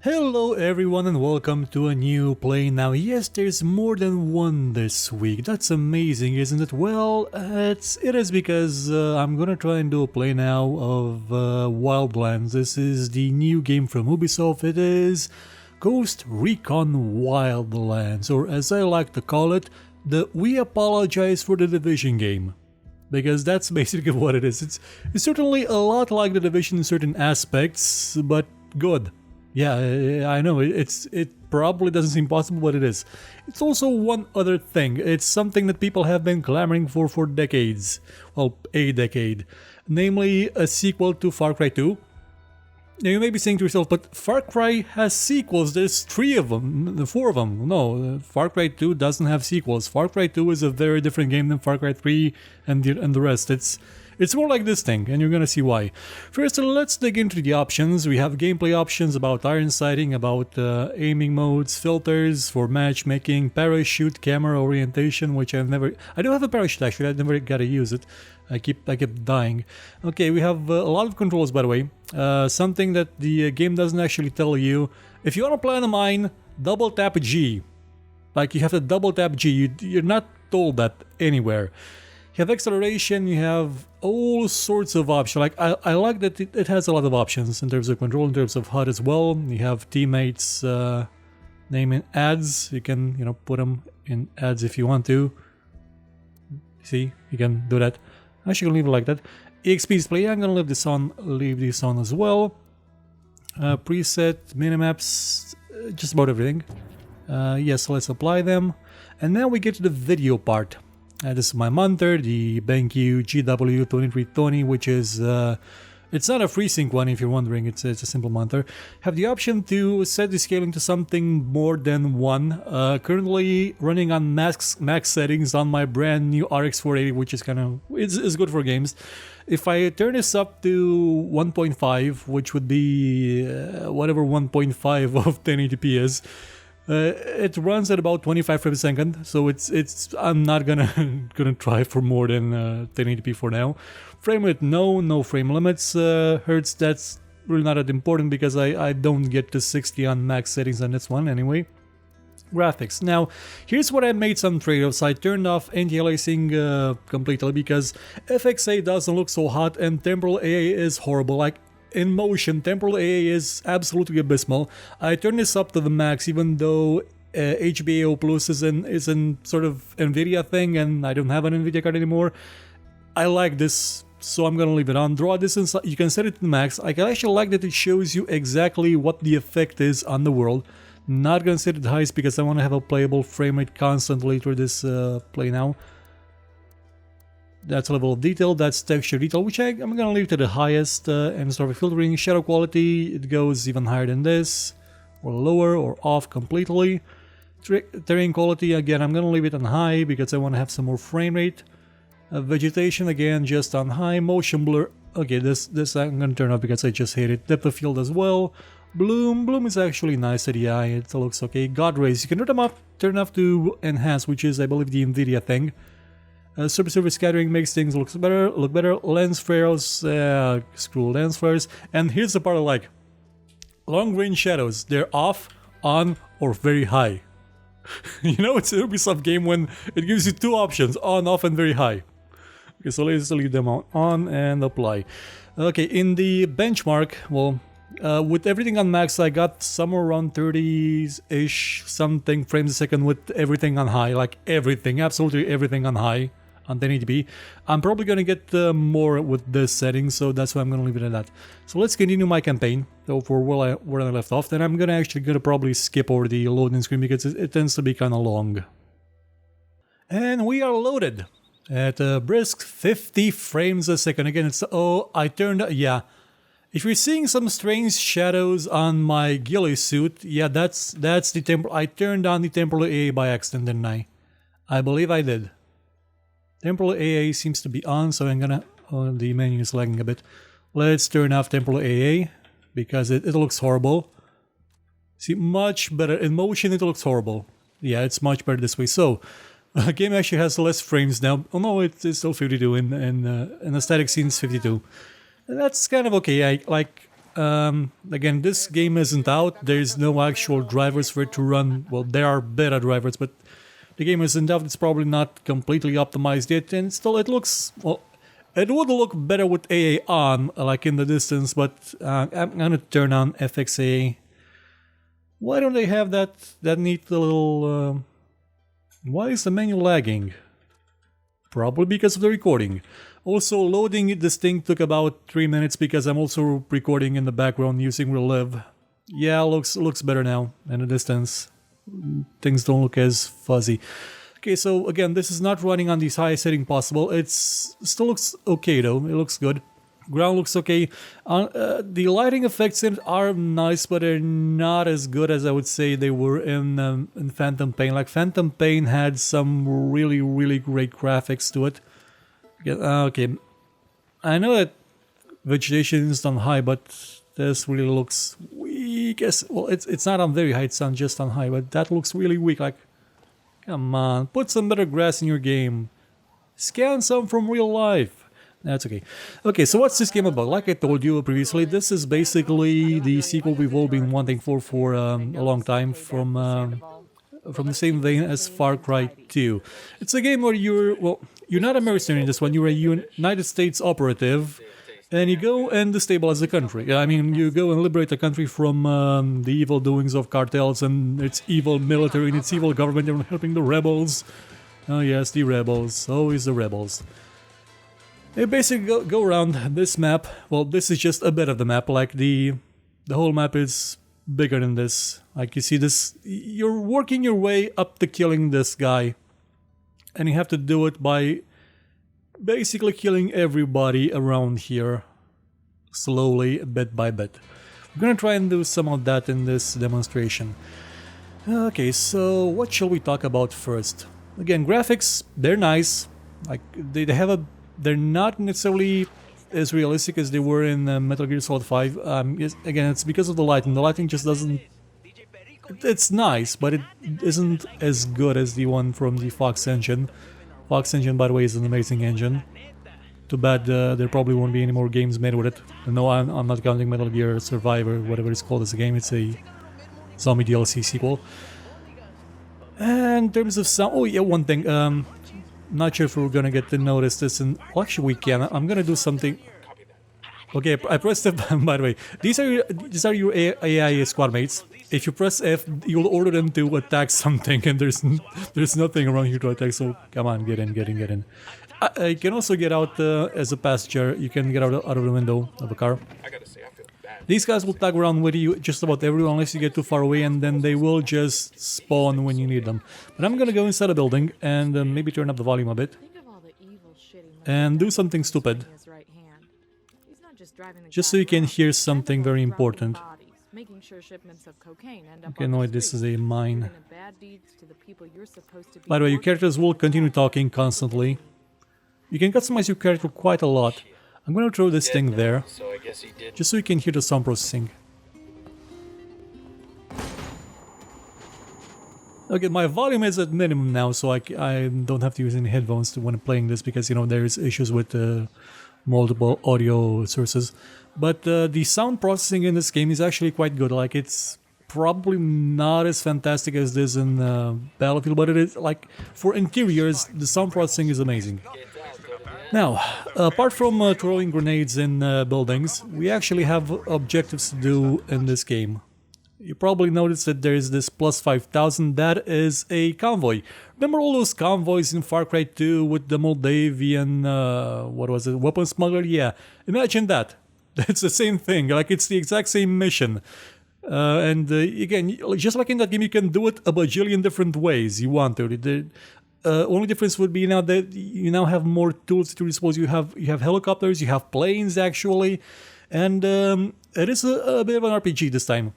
Hello everyone and welcome to a new PlayNow. Yes, there's more than one this week. That's amazing, isn't it? Well, it is because I'm gonna try and do a PlayNow of Wildlands. This is the new game from Ubisoft. It is Ghost Recon Wildlands, or as I like to call it, the We Apologize for the Division game. Because that's basically what it is. It's certainly a lot like the Division in certain aspects, but good. Yeah, I know, it probably doesn't seem possible, but it is. It's also one other thing. It's something that people have been clamoring for decades. Well, a decade. Namely, a sequel to Far Cry 2. Now you may be saying to yourself, but Far Cry has sequels, there's 3 of them, 4 of them. No, Far Cry 2 doesn't have sequels. Far Cry 2 is a very different game than Far Cry 3 and the rest. It's more like this thing, and you're gonna see why. First, let's dig into the options. We have gameplay options about iron sighting, about aiming modes, filters for matchmaking, parachute, camera orientation, which I do have a parachute actually, I never got to use it. I kept dying. Okay, we have a lot of controls, by the way. Something that the game doesn't actually tell you. If you want to plant a mine, double tap G. Like, you have to double tap G. You're not told that anywhere. You have acceleration, you have all sorts of options. Like, I like that it has a lot of options in terms of control, in terms of HUD as well. You have teammates naming ads. You can, put them in ads if you want to. See, you can do that. I'm actually gonna leave it like that. EXP display, I'm gonna leave this on as well. Preset, minimaps, just about everything. Yes, let's apply them. And now we get to the video part. This is my monitor, the BenQ GW2320, which is, it's not a FreeSync one if you're wondering, it's a simple monitor. Have the option to set the scaling to something more than 1. Currently running on max settings on my brand new RX 480, which is it's good for games. If I turn this up to 1.5, which would be whatever 1.5 of 1080p is, it runs at about 25 frames a second, so I'm not gonna try for more than 1080p for now. Frame rate, no frame limits. Hertz, that's really not that important because I don't get to 60 on max settings on this one anyway. Graphics. Now, here's where I made some trade-offs. I turned off anti-aliasing completely because FXA doesn't look so hot and temporal AA is horrible. Like, in motion, temporal AA is absolutely abysmal. I turned this up to the max even though HBAO Plus is in sort of NVIDIA thing and I don't have an NVIDIA card anymore. I like this, so I'm gonna leave it on. Draw distance, you can set it to the max. I actually like that it shows you exactly what the effect is on the world. Not gonna set it to highest because I want to have a playable frame rate constantly through this play now. That's level of detail, that's texture detail, which I'm gonna leave to the highest, and start with filtering. Shadow quality, it goes even higher than this, or lower, or off completely. Terrain quality, again, I'm gonna leave it on high because I want to have some more frame rate. Vegetation, again, just on high. Motion blur, okay, this I'm gonna turn off because I just hate it. Depth of field as well. Bloom is actually nice to the eye, it looks okay. God rays, you can turn off to enhance, which is, I believe, the NVIDIA thing. Surface scattering makes things look better. Lens flares, screw lens flares. And here's the part I like. Long range shadows, they're off, on, or very high. It's an Ubisoft game when it gives you 2 options, on, off, and very high. Okay, so let's leave them on and apply. Okay, in the benchmark, well, with everything on max, I got somewhere around 30-ish something frames a second with everything on high, like everything, absolutely everything on high. On 1080p. I'm probably gonna get more with this setting, so that's why I'm gonna leave it at that. So let's continue my campaign. So for where I left off, then I'm gonna probably skip over the loading screen because it tends to be kind of long. And we are loaded at a brisk 50 frames a second. Again, it's yeah. If you're seeing some strange shadows on my ghillie suit, yeah, that's the temporal. I turned on the temporal AA by accident, didn't I? I believe I did. Temporal AA seems to be on, so I'm gonna... Oh, the menu is lagging a bit. Let's turn off temporal AA, because it looks horrible. See, much better. In motion, it looks horrible. Yeah, it's much better this way. So, the game actually has less frames now. Oh no, it's still 52, in the static scene it's 52. And that's kind of okay. Again, this game isn't out. There's no actual drivers for it to run. Well, there are beta drivers, but the game isn't out. It's probably not completely optimized yet, and still it looks, well, it would look better with AA on, like in the distance, but I'm gonna turn on FXAA. Why don't they have that neat little... why is the menu lagging? Probably because of the recording. Also, loading this thing took about 3 minutes because I'm also recording in the background using Relive. Yeah, looks better now in the distance. Things don't look as fuzzy. Okay, so again, this is not running on the highest setting possible. It's still looks okay though. It looks good. Ground looks okay. The lighting effects in it are nice, but they're not as good as I would say they were in Phantom Pain. Like Phantom Pain had some really great graphics to it. Okay, I know that vegetation is on high, but this really looks weak. Well, it's not on very high. It's on just on high, but that looks really weak. Like, come on, put some better grass in your game. Scan some from real life. That's okay. Okay, so what's this game about? Like I told you previously, this is basically the sequel we've all been wanting for a long time from the same vein as Far Cry 2. It's a game where you're not a mercenary in this one, you're a United States operative, and you go and destabilize the country. I mean, you go and liberate the country from the evil doings of cartels and its evil military and its evil government, and helping the rebels. Oh yes, the rebels. Always the rebels. You basically go around this map. Well, this is just a bit of the map. Like the whole map is bigger than this. Like you see this, you're working your way up to killing this guy, and you have to do it by basically killing everybody around here slowly, bit by bit. We're gonna try and do some of that in this demonstration. Okay, so what shall we talk about first? Again, graphics, they're nice. Like they're not necessarily as realistic as they were in Metal Gear Solid 5. Again, it's because of the lighting. The lighting just doesn't... It's nice, but it isn't as good as the one from the Fox engine. Fox engine, by the way, is an amazing engine. Too bad there probably won't be any more games made with it. No, I'm not counting Metal Gear Survivor, whatever it's called as a game. It's a zombie DLC sequel. And in terms of sound... Oh yeah, one thing. Not sure if we're gonna get to notice this, and well, actually we can. I'm gonna do something. Okay, I pressed F. By the way, these are your AI squad mates. If you press F, you'll order them to attack something, and there's nothing around here to attack. So come on, get in. You can also get out as a passenger. You can get out of the window of a car. These guys will tag around with you just about everywhere unless you get too far away, and then they will just spawn when you need them. But I'm gonna go inside a building and maybe turn up the volume a bit and do something stupid, just so you can hear something very important. Okay, no, this is a mine. By the way, your characters will continue talking constantly. You can customize your character quite a lot. I'm gonna throw this thing there, just so you can hear the sound processing. Okay, my volume is at minimum now, so I don't have to use any headphones when playing this, because, you know, there's issues with multiple audio sources. But the sound processing in this game is actually quite good. Like, it's probably not as fantastic as this in Battlefield, but it is, like, for interiors, the sound processing is amazing. Now, apart from throwing grenades in buildings, we actually have objectives to do in this game. You probably noticed that there is this plus 5,000, that is a convoy. Remember all those convoys in Far Cry 2 with the Moldavian, what was it, weapon smuggler? Yeah, imagine that. It's the same thing, like it's the exact same mission. Again, just like in that game, you can do it a bajillion different ways you want to. Only difference would be now that you now have more tools to dispose. You have helicopters, you have planes actually, and it is a bit of an RPG this time.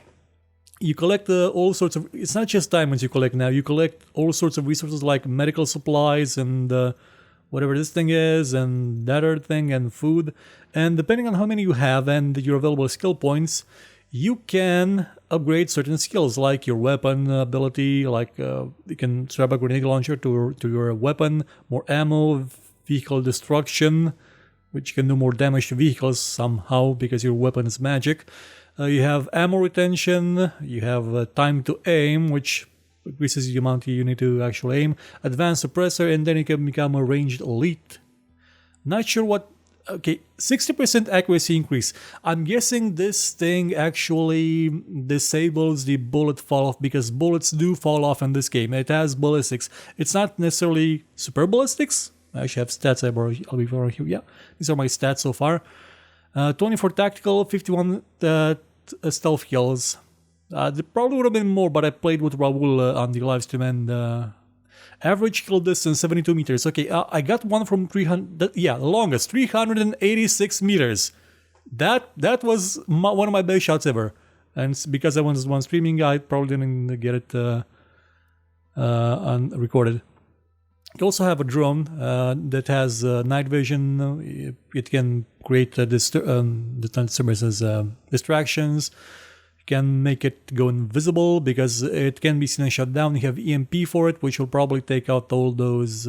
You collect all sorts of... It's not just diamonds you collect now. You collect all sorts of resources like medical supplies and whatever this thing is, and that other thing, and food. And depending on how many you have and your available skill points, you can upgrade certain skills, like your weapon ability, like you can strap a grenade launcher to your weapon, more ammo, vehicle destruction, which can do more damage to vehicles somehow because your weapon is magic. You have ammo retention, you have time to aim, which increases the amount you need to actually aim, advanced suppressor, and then you can become a ranged elite. Not sure what... Okay, 60% accuracy increase. I'm guessing this thing actually disables the bullet fall off because bullets do fall off in this game. It has ballistics. It's not necessarily super ballistics. I actually have stats. I'll be over here. Yeah, these are my stats so far. 24 tactical, 51 stealth kills. There probably would have been more, but I played with Raul on the live stream, and average kill distance 72 meters. Okay, I got one from 300. Yeah, the longest 386 meters. That was one of my best shots ever, and because I was one streaming, I probably didn't get it unrecorded. You also have a drone that has night vision. It can create disturbances, distractions. You can make it go invisible because it can be seen and shut down. You have EMP for it, which will probably take out all those...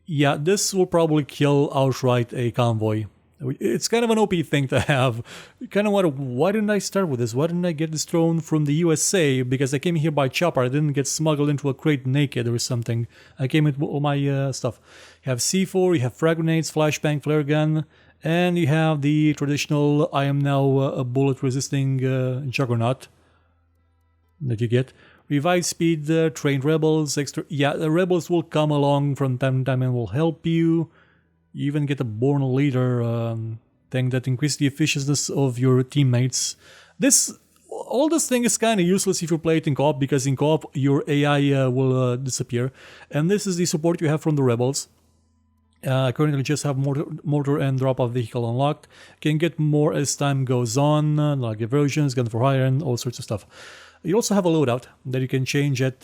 yeah, this will probably kill outright a convoy. It's kind of an OP thing to have. You kind of wonder, why didn't I start with this? Why didn't I get this drone from the USA? Because I came here by chopper. I didn't get smuggled into a crate naked or something. I came with all my stuff. You have C4, you have frag grenades, flashbang, flare gun, and you have the traditional I am now a bullet resisting juggernaut that you get. Revive speed, trained rebels, extra... Yeah, the rebels will come along from time to time and will help you. You even get a born leader thing that increases the efficiency of your teammates. All this thing is kind of useless if you play it in co-op, because in co-op your AI will disappear. And this is the support you have from the rebels. Currently just have mortar and drop-off vehicle unlocked. Can get more as time goes on, like diversions, gun for hire, and all sorts of stuff. You also have a loadout that you can change at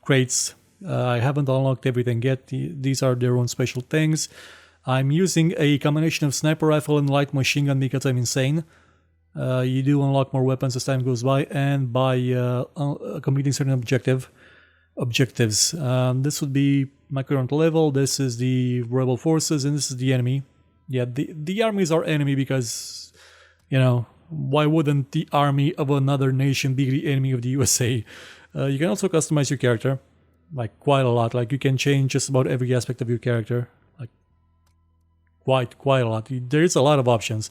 crates. I haven't unlocked everything yet. These are their own special things. I'm using a combination of sniper rifle and light machine gun because I'm insane. You do unlock more weapons as time goes by, and by completing certain objectives. This would be my current level. This is the rebel forces, and this is the enemy. Yeah, the armies are enemy because, you know, why wouldn't the army of another nation be the enemy of the USA? You can also customize your character. Like, quite a lot. Like, you can change just about every aspect of your character. Like, quite a lot. There is a lot of options.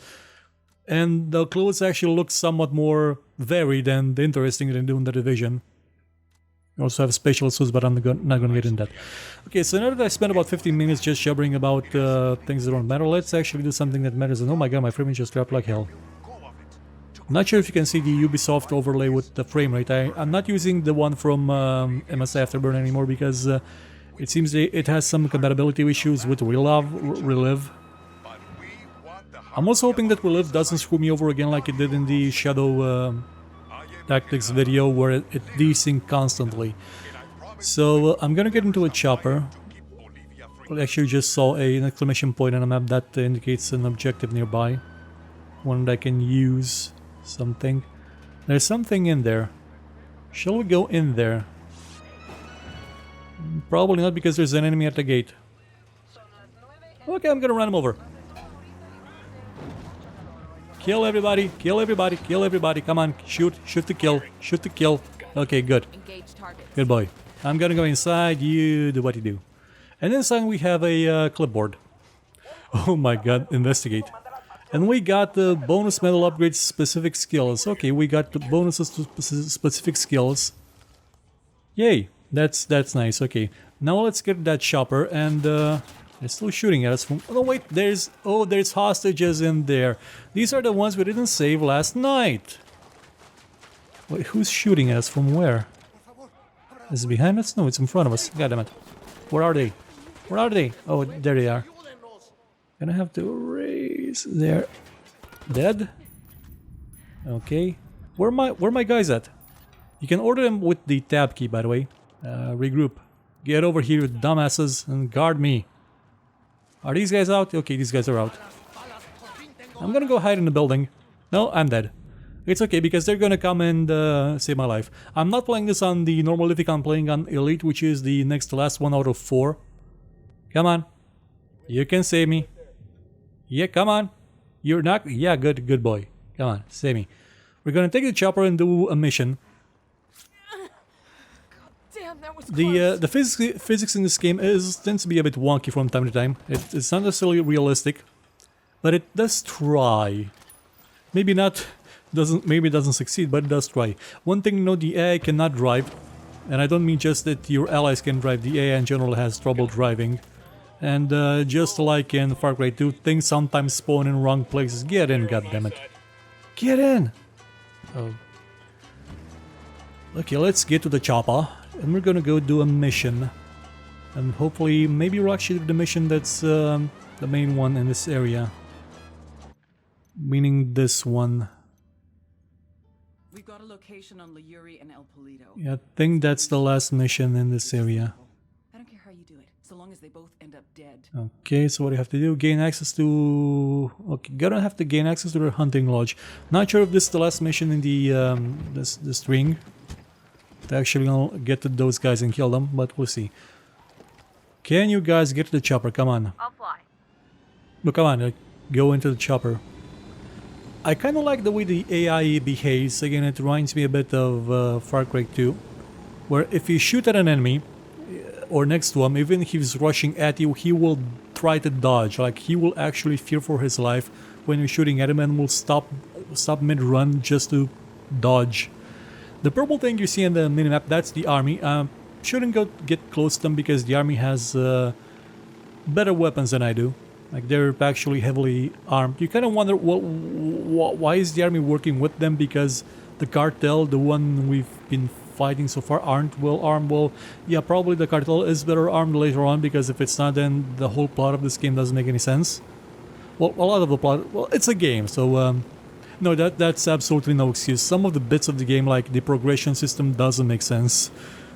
And the clothes actually look somewhat more varied and interesting than they do in The Division. You also have special suits, but I'm not going to get into that. Okay, so now that I spent about 15 minutes just jabbering about things that don't matter, let's actually do something that matters. And oh my god, my frame rate just dropped like hell. Not sure if you can see the Ubisoft overlay with the frame rate. I'm not using the one from MS Afterburn anymore because it seems it has some compatibility issues with Relive. I'm also hoping that Relive doesn't screw me over again like it did in the Shadow Tactics video where it desynced constantly. So I'm gonna get into a chopper. I actually just saw an exclamation point on a map that indicates an objective nearby. One that I can use. Something. There's something in there. Shall we go in there? Probably not, because there's an enemy at the gate. Okay, I'm gonna run him over. Kill everybody, kill everybody, kill everybody. Come on, shoot to kill, shoot to kill. Okay, good. Good boy. I'm gonna go inside, you do what you do. And inside we have a clipboard. Oh my god, investigate. And we got the bonus medal upgrades specific skills. Okay, we got the bonuses to specific skills. Yay, that's nice. Okay, now let's get that chopper, and they're still shooting at us from... Oh no, wait, there's hostages in there. These are the ones we didn't save last night. Wait, who's shooting at us from where? Is it behind us? No, it's in front of us. God damn it. Where are they? Where are they? Oh, there they are. Gonna have to raise there. Dead? Okay. Where my guys at? You can order them with the tab key, by the way. Regroup. Get over here, dumbasses, and guard me. Are these guys out? Okay, these guys are out. I'm gonna go hide in the building. No, I'm dead. It's okay, because they're gonna come and save my life. I'm not playing this on the normal difficulty. I'm playing on Elite, which is the next to last one out of 4. Come on. You can save me. Yeah, come on. You're not... Yeah, good boy. Come on, save me. We're gonna take the chopper and do a mission. Damn, that was close. The physics in this game tends to be a bit wonky from time to time. It's not necessarily realistic, but it does try. Maybe not... Maybe it doesn't succeed, but it does try. One thing to note, the AI cannot drive. And I don't mean just that your allies can drive, the AI in general has trouble driving. And just like in Far Cry 2, things sometimes spawn in wrong places. Get in, goddammit. Get in! Oh. Okay, let's get to the chopper. And we're gonna go do a mission. And hopefully, maybe we'll actually do the mission that's the main one in this area. Meaning this one. We've got a location on Liguri and El Polito. Yeah, I think that's the last mission in this area. I don't care how you do it, so long as they both end up dead. Okay, so what do you have to do? Gain access to... Okay, gonna have to gain access to their hunting lodge. Not sure if this is the last mission in the this ring. To actually get to those guys and kill them, but we'll see. Can you guys get to the chopper? Come on. I'll fly. Look, come on, go into the chopper. I kind of like the way the AI behaves. Again, it reminds me a bit of Far Cry 2, where if you shoot at an enemy or next to him, even if he's rushing at you, he will try to dodge. Like, he will actually fear for his life when you're shooting at him and will stop mid-run just to dodge. The purple thing you see on the minimap, that's the army. Shouldn't get close to them because the army has better weapons than I do. Like, they're actually heavily armed. You kind of wonder, why is the army working with them? Because the cartel, the one we've been fighting so far, aren't well armed. Well, yeah, probably the cartel is better armed later on, because if it's not, then the whole plot of this game doesn't make any sense. Well, a lot of the plot... Well, it's a game, so... no, that's absolutely no excuse. Some of the bits of the game, like the progression system, doesn't make sense.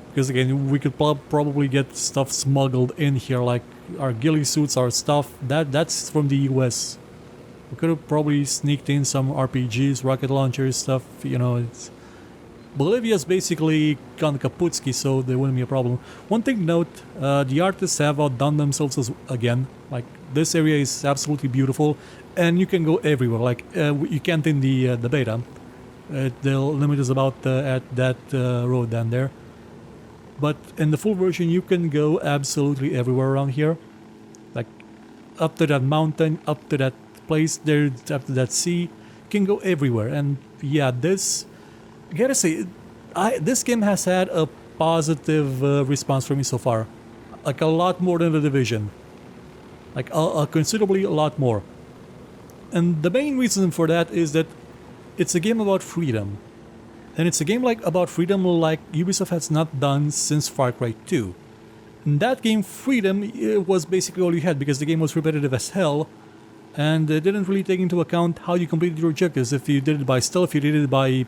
Because again, we could probably get stuff smuggled in here, like our ghillie suits, our stuff. That's from the US. We could have probably sneaked in some RPGs, rocket launchers, stuff. You know, it's... Bolivia's basically gone Kaputski, so there wouldn't be a problem. One thing to note, the artists have outdone themselves again. Like, this area is absolutely beautiful, and you can go everywhere. Like, you can't in the beta. The limit is about at that road down there. But in the full version, you can go absolutely everywhere around here. Like, up to that mountain, up to that place there, up to that sea. You can go everywhere. And yeah, this... I gotta say, this game has had a positive response from me so far. Like, a lot more than The Division. Like, considerably a lot more. And the main reason for that is that it's a game about freedom. And it's a game about freedom like Ubisoft has not done since Far Cry 2. In that game, freedom was basically all you had, because the game was repetitive as hell, and it didn't really take into account how you completed your objectives. If you did it by stealth, if you did it by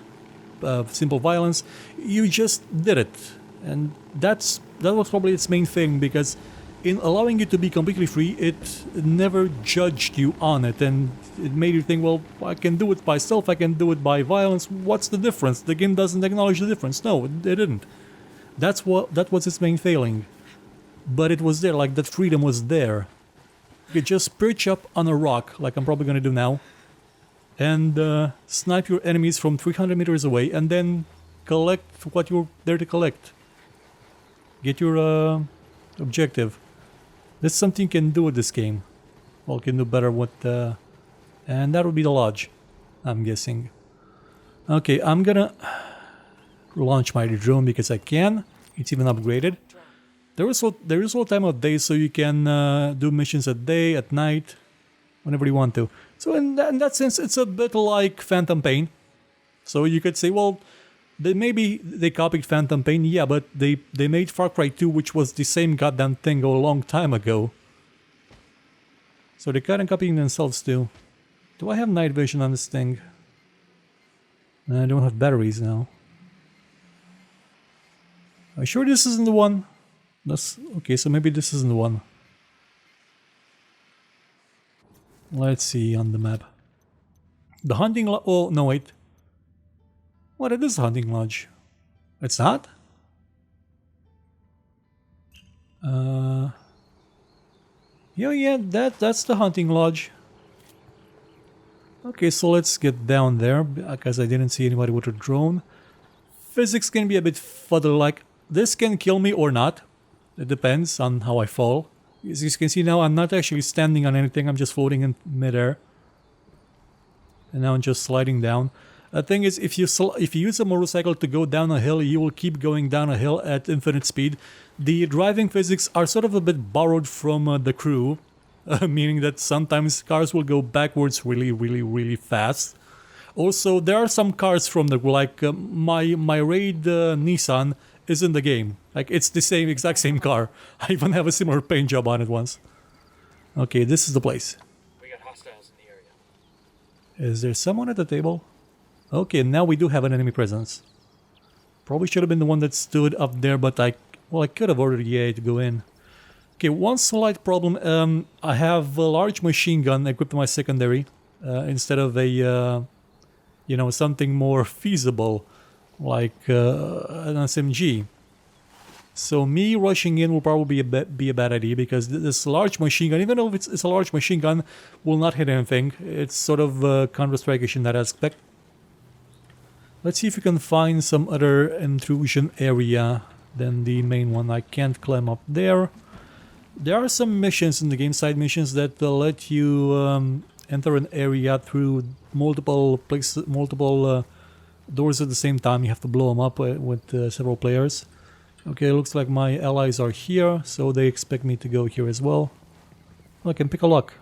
simple violence, you just did it. And that was probably its main thing, because in allowing you to be completely free, it never judged you on it, and it made you think, well, I can do it by stealth, I can do it by violence, what's the difference? The game doesn't acknowledge the difference. No, it didn't. That was its main failing. But it was there, like, that freedom was there. You could just perch up on a rock, like I'm probably gonna do now, and snipe your enemies from 300 meters away, and then collect what you're there to collect. Get your objective. That's something you can do with this game. Well, you can do better with... and that would be the lodge, I'm guessing. Okay, I'm gonna launch my drone because I can. It's even upgraded. There is no time of day, so you can do missions at day, at night, whenever you want to. So in that sense, it's a bit like Phantom Pain. So you could say, well, maybe they copied Phantom Pain, yeah, but they made Far Cry 2, which was the same goddamn thing a long time ago. So they're kind of copying themselves too. Do I have night vision on this thing? I don't have batteries now. Are you sure this isn't the one? Okay, so maybe this isn't the one. Let's see on the map. The hunting lodge... Oh, no, wait. What, it is a hunting lodge. It's not? Yeah, that's the hunting lodge. Okay, so let's get down there, because I didn't see anybody with a drone. Physics can be a bit further, like, this can kill me or not. It depends on how I fall. As you can see now, I'm not actually standing on anything, I'm just floating in midair. And now I'm just sliding down. The thing is, if you use a motorcycle to go down a hill, you will keep going down a hill at infinite speed. The driving physics are sort of a bit borrowed from the crew, meaning that sometimes cars will go backwards really fast. Also, there are some cars from the like my raid Nissan is in the game. Like it's the exact same car. I even have a similar paint job on it once. Okay, this is the place. We got hostiles in the area. Is there someone at the table? Okay, now we do have an enemy presence. Probably should have been the one that stood up there, but I could have ordered EA to go in. Okay, one slight problem. I have a large machine gun equipped in my secondary instead of a, you know, something more feasible like an SMG. So me rushing in will probably be a bad idea because this large machine gun, even though it's a large machine gun, will not hit anything. It's sort of Counter-Strike-ish in that aspect. Let's see if we can find some other intrusion area than the main one. I can't climb up there. There are some missions in the game, side missions, that let you enter an area through multiple places, multiple doors at the same time. You have to blow them up with several players. Okay, looks like my allies are here, so they expect me to go here as well. I can pick a lock.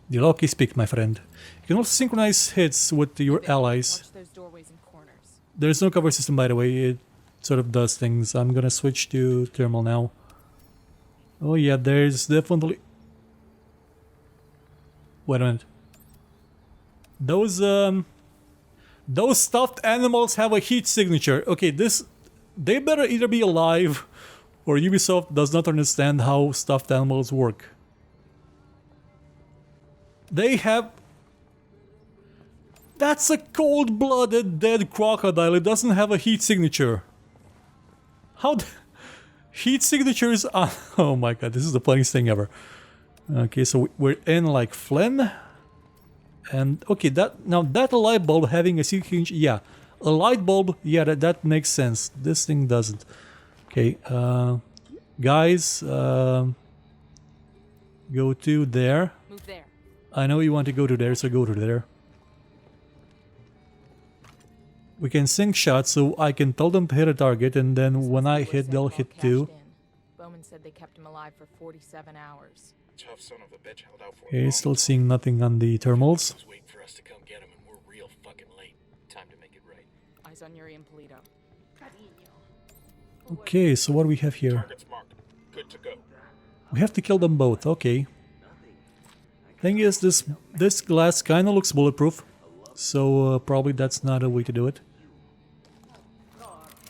The lock is picked, my friend. You can also synchronize hits with your allies. Watch those doorways and corners. There's no cover system, by the way. It sort of does things. I'm gonna switch to thermal now. Oh yeah, there's definitely... Wait a minute. Those stuffed animals have a heat signature. Okay, they better either be alive or Ubisoft does not understand how stuffed animals work. They have... That's a cold-blooded dead crocodile. It doesn't have a heat signature. How... Heat signatures are... Oh my god, this is the funniest thing ever. Okay, so we're in like Flynn. And okay, that light bulb having a signature... Yeah, a light bulb, yeah, that makes sense. This thing doesn't. Okay, guys, go to there. Move there. I know you want to go to there, so go to there. We can sync shots, so I can tell them to hit a target, and then when I hit, they'll hit too. Bowman said they kept him alive for 47 hours. Tough son of a bitch held out for Okay, still seeing nothing on the thermals. He's waiting for us to come get him, and we're real fucking late. Time to make it right. Eyes on Yuri and Polito. Okay, so what do we have here? Target's marked. Good to go. We have to kill them both, okay. Thing is, this glass kinda looks bulletproof, so probably that's not a way to do it.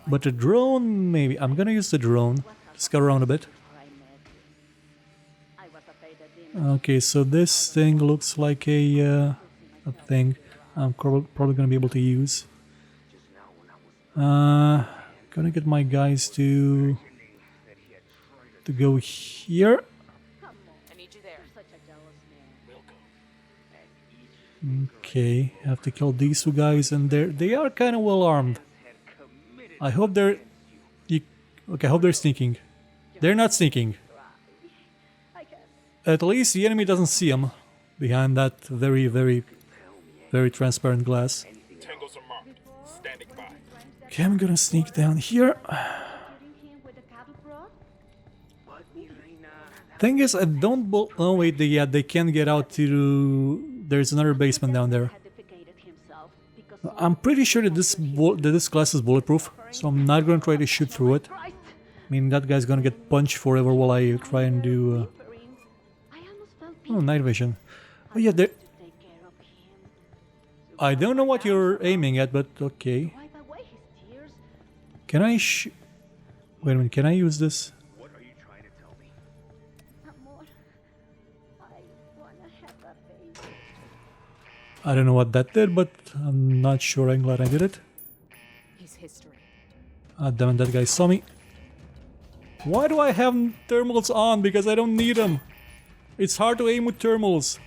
But the drone, maybe. I'm gonna use the drone. Scout around a bit. Okay, so this thing looks like a thing I'm probably gonna be able to use. Gonna get my guys to go here. I need you there. Okay, have to kill these two guys, and they are kind of well armed. I hope they're... Okay, I hope they're sneaking. They're not sneaking. At least the enemy doesn't see them behind that very transparent glass. Tangles are marked. Standing by. Okay, I'm gonna sneak down here. Thing is, I don't... Oh wait, they can get out to... There's another basement down there. I'm pretty sure that this glass is bulletproof, so I'm not gonna try to shoot through it. I mean, that guy's gonna get punched forever while I try and do... Oh, night vision. Oh yeah, there... I don't know what you're aiming at, but okay. Can I Wait a minute, can I use this? What are you trying to tell me? I don't know what that did, but I'm not sure. I'm glad I did it. He's history. Ah, damn it, that guy saw me. Why do I have thermals on? Because I don't need them. It's hard to aim with thermals.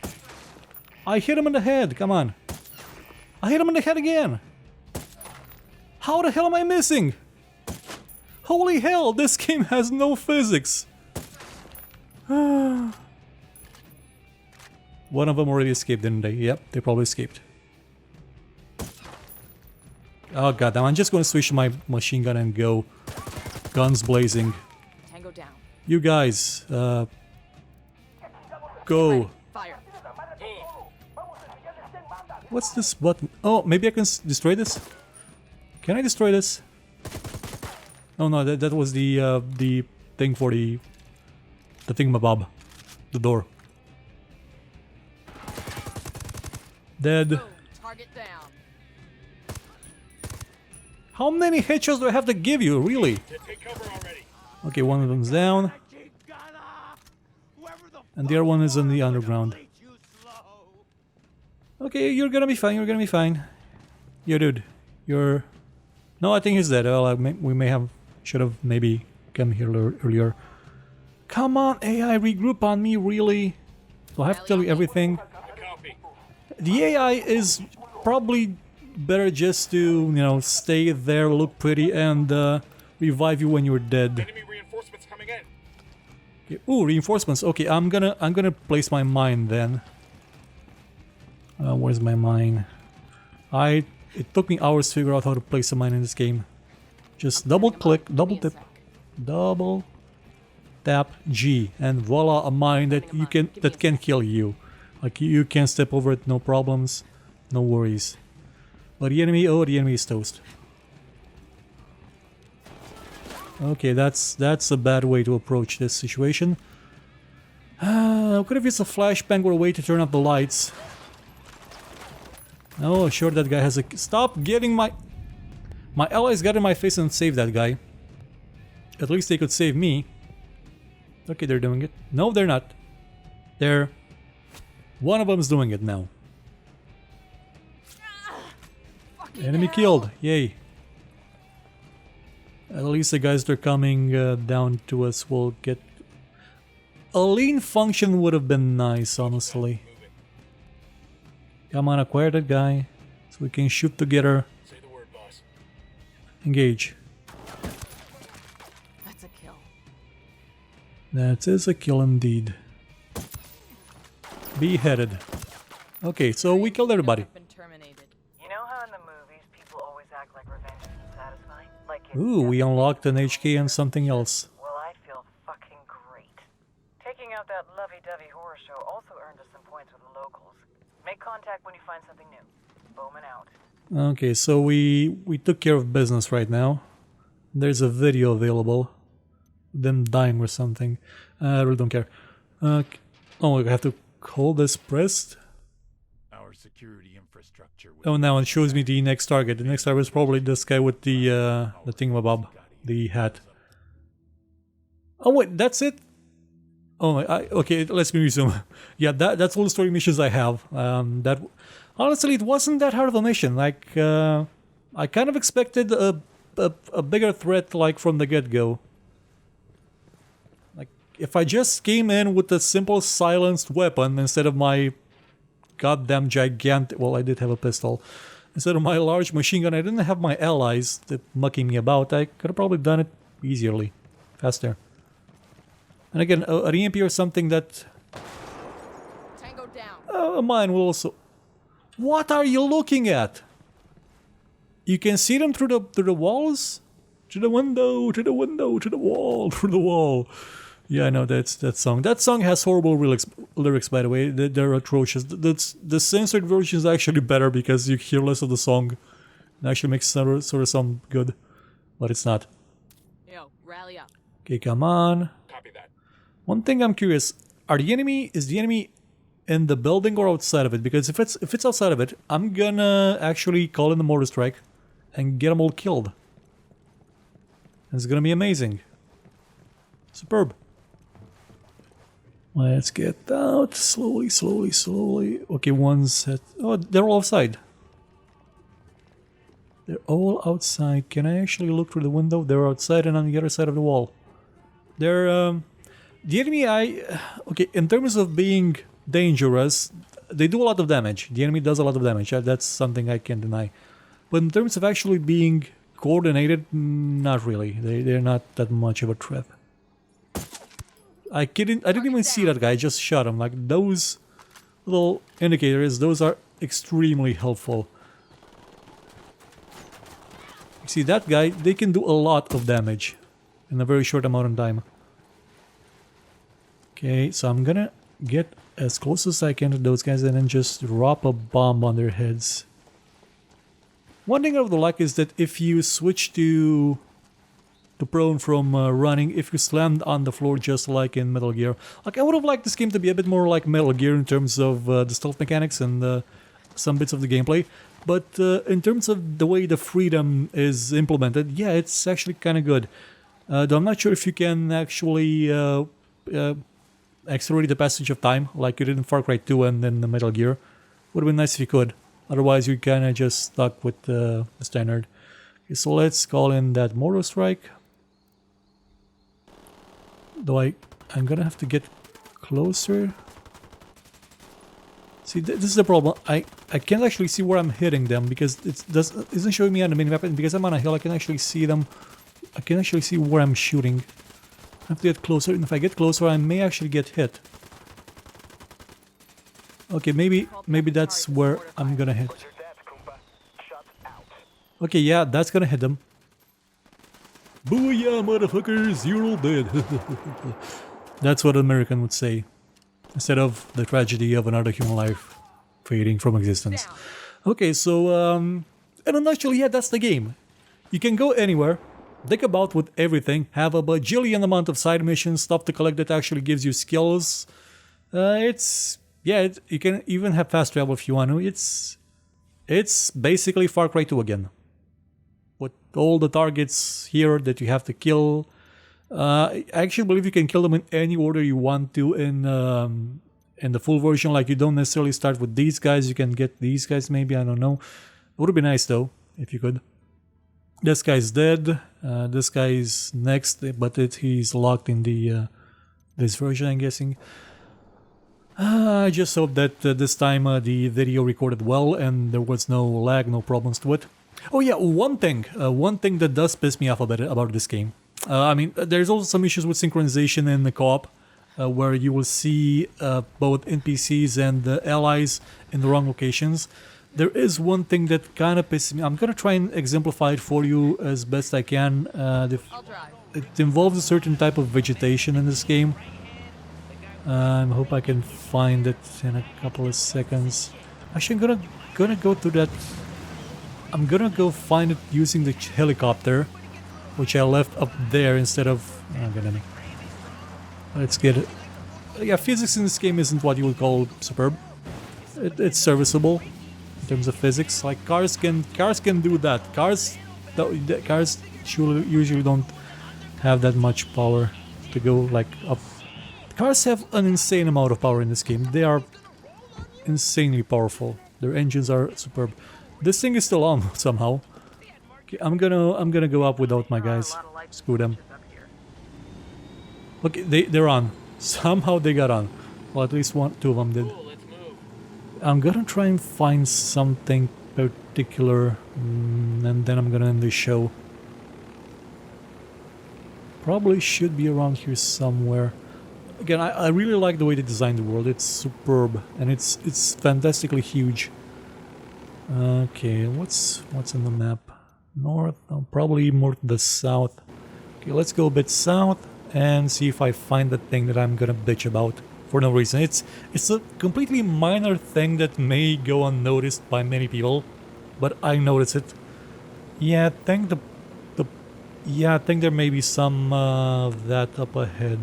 I hit him in the head. Come on. I hit him in the head again. How the hell am I missing? Holy hell, this game has no physics. One of them already escaped, didn't they? Yep, they probably escaped. Oh god, I'm just gonna switch my machine gun and go. Guns blazing. Tango down. You guys, go. Fire. What's this button? Oh, maybe I can destroy this? Can I destroy this? Oh no, that was the thing for the thingamabob. The door. Dead. Boom. Target down. How many headshots do I have to give you, really? Take cover already. Okay, one of them's down. And the other one is in the underground. Okay, you're gonna be fine, you're gonna be fine. Yo, dude, you're... No, I think he's dead. Well, we may have... Should have maybe come here earlier. Come on, AI, regroup on me, really? Do I have to tell you everything? The AI is probably better just to, you know, stay there, look pretty, and revive you when you're dead. Enemy reinforcements coming in. Okay. Ooh, reinforcements. Okay, I'm gonna place my mine then. Where's my mine? It took me hours to figure out how to place a mine in this game. Just double click, double tap, double tap G, and voila, a mine that can kill you. Like you can step over it, no problems, no worries. But the enemy, oh, the enemy is toast. Okay, that's a bad way to approach this situation. Could have used a flashbang or a way to turn off the lights. Oh, sure, that guy has a... Stop getting my... My allies got in my face and saved that guy. At least they could save me. Okay, they're doing it. No, they're not. They're... One of them's doing it now. Enemy killed. Yay. At least the guys that are coming down to us will get... A lean function would have been nice, honestly. Come on, acquire that guy, so we can shoot together. Say the word, boss. Engage. That's a kill. That is a kill indeed. Beheaded. Okay, so we killed everybody. Been terminated. You know how in the movies people always act like revenge isn't satisfying? Like it's Ooh, we unlocked an HK and something else. Well, I feel fucking great. Taking out that lovey-dovey horror show also earned us some points with the locals. Make contact when you find something new. Bowman out. Okay, so we took care of business right now. There's a video available. Them dying or something. I really don't care. Oh, I have to hold this pressed. Our security infrastructure. Oh, now it shows me the next target. The next target is probably this guy with the thingamabob, the hat. Oh wait, that's it. Oh my, okay, let's me resume. Yeah, that's all the story missions I have. That honestly, it wasn't that hard of a mission. Like, I kind of expected a bigger threat, like from the get-go. Like, if I just came in with a simple silenced weapon instead of my goddamn gigantic... Well, I did have a pistol. Instead of my large machine gun, I didn't have my allies mucking me about. I could have probably done it easily, faster. And again, an EMP or something that... Tango down. Mine will also... What are you looking at? You can see them through the walls? To the window, to the window, to the wall, through the wall. Yeah, I know that's that song. That song has horrible lyrics, by the way. They're atrocious. The censored version is actually better because you hear less of the song. It actually makes it sort of sound good. But it's not. Yo, rally up. Okay, come on. Copy that. One thing I'm curious, is the enemy in the building or outside of it? Because if it's outside of it, I'm gonna actually call in the mortar strike and get them all killed. It's gonna be amazing. Superb. Let's get out slowly, slowly, slowly. Okay, one's at... Oh, they're all outside. They're all outside. Can I actually look through the window? They're outside and on the other side of the wall. They're the enemy. Okay. In terms of being dangerous, they do a lot of damage. The enemy does a lot of damage. That's something I can't deny. But in terms of actually being coordinated, not really. They're not that much of a threat. I didn't even see that guy. I just shot him. Like those little indicators, those are extremely helpful. See that guy? They can do a lot of damage in a very short amount of time. Okay, so I'm gonna get as close as I can to those guys and then just drop a bomb on their heads. One thing I would like is that if you switch to prone from running, if you slammed on the floor just like in Metal Gear. Like I would have liked this game to be a bit more like Metal Gear in terms of the stealth mechanics and some bits of the gameplay. But in terms of the way the freedom is implemented, yeah, it's actually kind of good. Though I'm not sure if you can actually accelerate the passage of time like you did in Far Cry 2 and then the Metal Gear. Would have been nice if you could. Otherwise, you're kind of just stuck with the standard. Okay, so let's call in that mortar strike. Though I'm gonna have to get closer. See, this is the problem. I can't actually see where I'm hitting them because it isn't showing me on the minimap. And because I'm on a hill, I can actually see them. I can actually see where I'm shooting. I have to get closer, and if I get closer, I may actually get hit. Okay, maybe that's where I'm gonna hit. Okay, yeah, that's gonna hit them. Booyah, motherfuckers, you're all dead. That's what an American would say. Instead of the tragedy of another human life fading from existence. Okay, so, in a nutshell, yeah, that's the game. You can go anywhere, dig about with everything, have a bajillion amount of side missions, stuff to collect that actually gives you skills. You can even have fast travel if you want to. It's basically Far Cry 2 again. With all the targets here that you have to kill. I actually believe you can kill them in any order you want to in the full version. Like you don't necessarily start with these guys. You can get these guys maybe. I don't know. It would be nice though if you could. This guy's dead. This guy's next, but he's locked in the this version, I'm guessing. I just hope that this time the video recorded well and there was no lag, no problems to it. Oh yeah, one thing that does piss me off a bit about this game. I mean, there's also some issues with synchronization in the co-op, where you will see both NPCs and allies in the wrong locations. There is one thing that kind of pisses me. I'm gonna try and exemplify it for you as best I can. It involves a certain type of vegetation in this game. I hope I can find it in a couple of seconds. Actually, I'm gonna go to that. I'm gonna go find it using the helicopter, which I left up there instead of. Let's get it. Yeah, physics in this game isn't what you would call superb. It's serviceable in terms of physics. Like cars can do that. Cars usually don't have that much power to go like up. Cars have an insane amount of power in this game. They are insanely powerful. Their engines are superb. This thing is still on somehow. Okay, I'm gonna go up without my guys. Screw them. Okay, they're on. Somehow they got on. Well, at least two of them did. I'm gonna try and find something particular, and then I'm gonna end the show. Probably should be around here somewhere. Again, I really like the way they designed the world. It's superb and it's fantastically huge. Okay, what's in the map? North? Probably more to the south. Okay, let's go a bit south and see if I find the thing that I'm gonna bitch about for no reason. It's a completely minor thing that may go unnoticed by many people, but I notice it. Yeah, I think I think there may be some of that up ahead.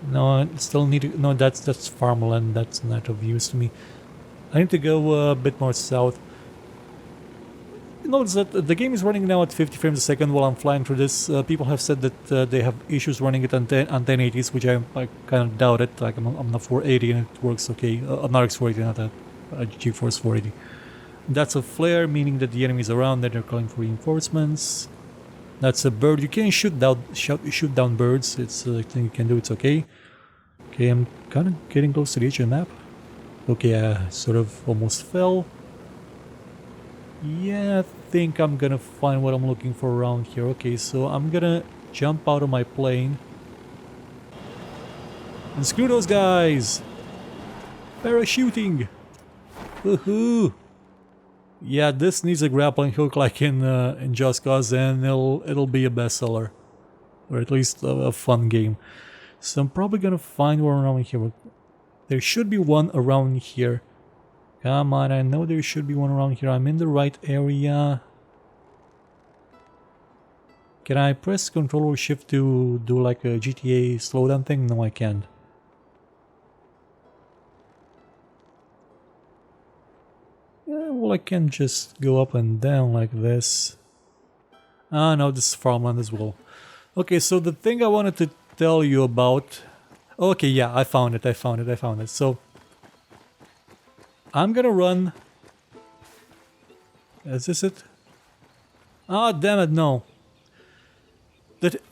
No, I still need to. No, that's farmland. That's not of use to me. I need to go a bit more south. Notice that the game is running now at 50 frames a second while I'm flying through this. People have said that they have issues running it on 1080s, which I kind of doubt it. Like I'm on 480 and it works okay. An RX 480, not a GeForce 480. That's a flare, meaning that the enemies around that are calling for reinforcements. That's a bird. You can shoot down birds. It's I think you can do. It's okay. Okay, I'm kind of getting close to the edge of the map. Okay, I sort of almost fell. Yeah, I think I'm gonna find what I'm looking for around here. Okay, so I'm gonna jump out of my plane. And screw those guys! Parachuting! Woohoo! Yeah, this needs a grappling hook like in Just Cause, and it'll be a bestseller. Or at least a fun game. So I'm probably gonna find one around here. There should be one around here. Come on, I know there should be one around here. I'm in the right area. Can I press Ctrl or Shift to do like a GTA slowdown thing? No, I can't. Yeah, well, I can just go up and down like this. Ah, no, this is farmland as well. Okay, so the thing I wanted to tell you about... Okay, yeah, I found it. So, I'm gonna run... Is this it? Ah, damn it, no.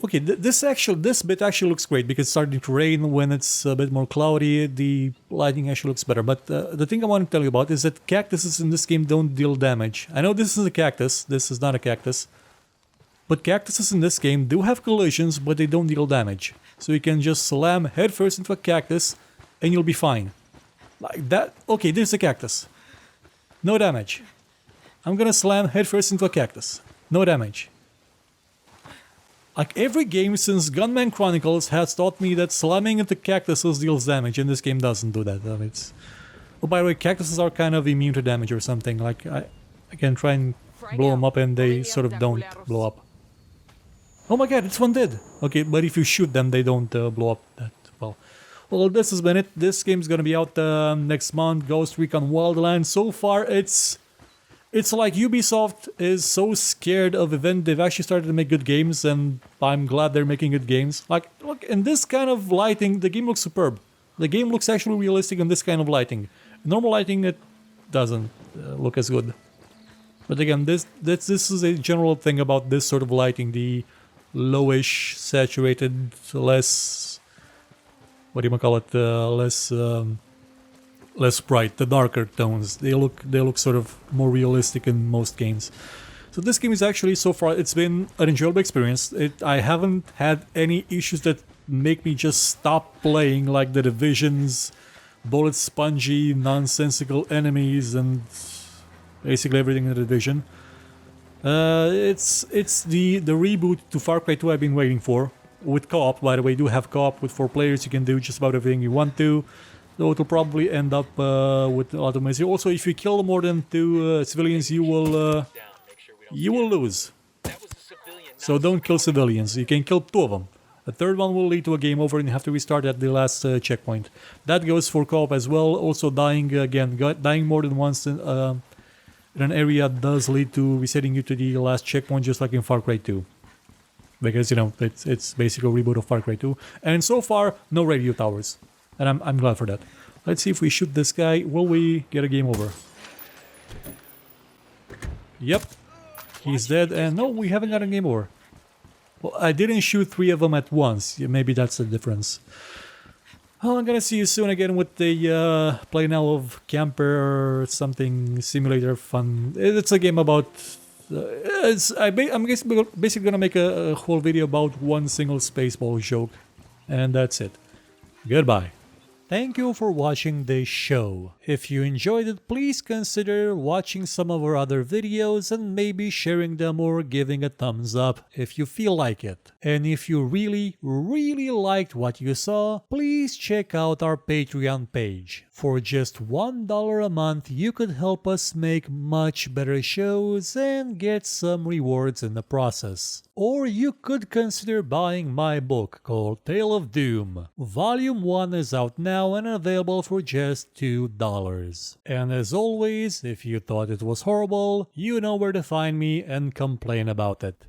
Okay, this bit actually looks great because it's starting to rain. When it's a bit more cloudy, the lighting actually looks better. But the thing I want to tell you about is that cactuses in this game don't deal damage. I know this is a cactus, this is not a cactus. But cactuses in this game do have collisions, but they don't deal damage. So you can just slam headfirst into a cactus and you'll be fine. Like that. Okay, this is a cactus. No damage. I'm gonna slam headfirst into a cactus. No damage. Like every game since Gunman Chronicles has taught me that slamming into cactuses deals damage, and this game doesn't do that. It's... Oh, by the way, cactuses are kind of immune to damage or something. Like I can try and blow them up and they sort of don't blow up. Oh my god, it's one dead! Okay, but if you shoot them, they don't blow up that well. Well, this has been it. This game's gonna be out next month. Ghost Recon Wildlands. So far, it's like Ubisoft is so scared of event, they've actually started to make good games, and I'm glad they're making good games. Like, look, in this kind of lighting, the game looks superb. The game looks actually realistic in this kind of lighting. In normal lighting, it doesn't look as good. But again, this is a general thing about this sort of lighting, the lowish, saturated, less... What do you call it? Less bright, the darker tones. They look sort of more realistic in most games. So this game is actually, so far, it's been an enjoyable experience. I haven't had any issues that make me just stop playing, like the Division's bullet spongy, nonsensical enemies and basically everything in the Division. It's the reboot to Far Cry 2 I've been waiting for. With co-op, by the way, do have co-op with 4 players. You can do just about everything you want to. Though it'll probably end up with a lot of misery. Also, if you kill more than 2 civilians, you will lose. So don't kill civilians. You can kill 2 of them. A third one will lead to a game over and you have to restart at the last checkpoint. That goes for co-op as well. Also, dying more than once in an area does lead to resetting you to the last checkpoint, just like in Far Cry 2. Because, you know, it's basically a reboot of Far Cry 2. And so far, no radio towers. And I'm glad for that. Let's see if we shoot this guy. Will we get a game over? Yep. He's dead. And no, we haven't got a game over. Well, I didn't shoot 3 of them at once. Yeah, maybe that's the difference. Well, I'm gonna see you soon again with the PlayNow of Camper or something simulator fun. It's a game about... I'm basically gonna make a whole video about one single Spaceball joke. And that's it. Goodbye. Thank you for watching this show. If you enjoyed it, please consider watching some of our other videos and maybe sharing them or giving a thumbs up if you feel like it. And if you really liked what you saw, please check out our Patreon page. For just $1 a month, you could help us make much better shows and get some rewards in the process. Or you could consider buying my book called Tale of Doom. Volume 1 is out now and available for just $2. And as always, if you thought it was horrible, you know where to find me and complain about it.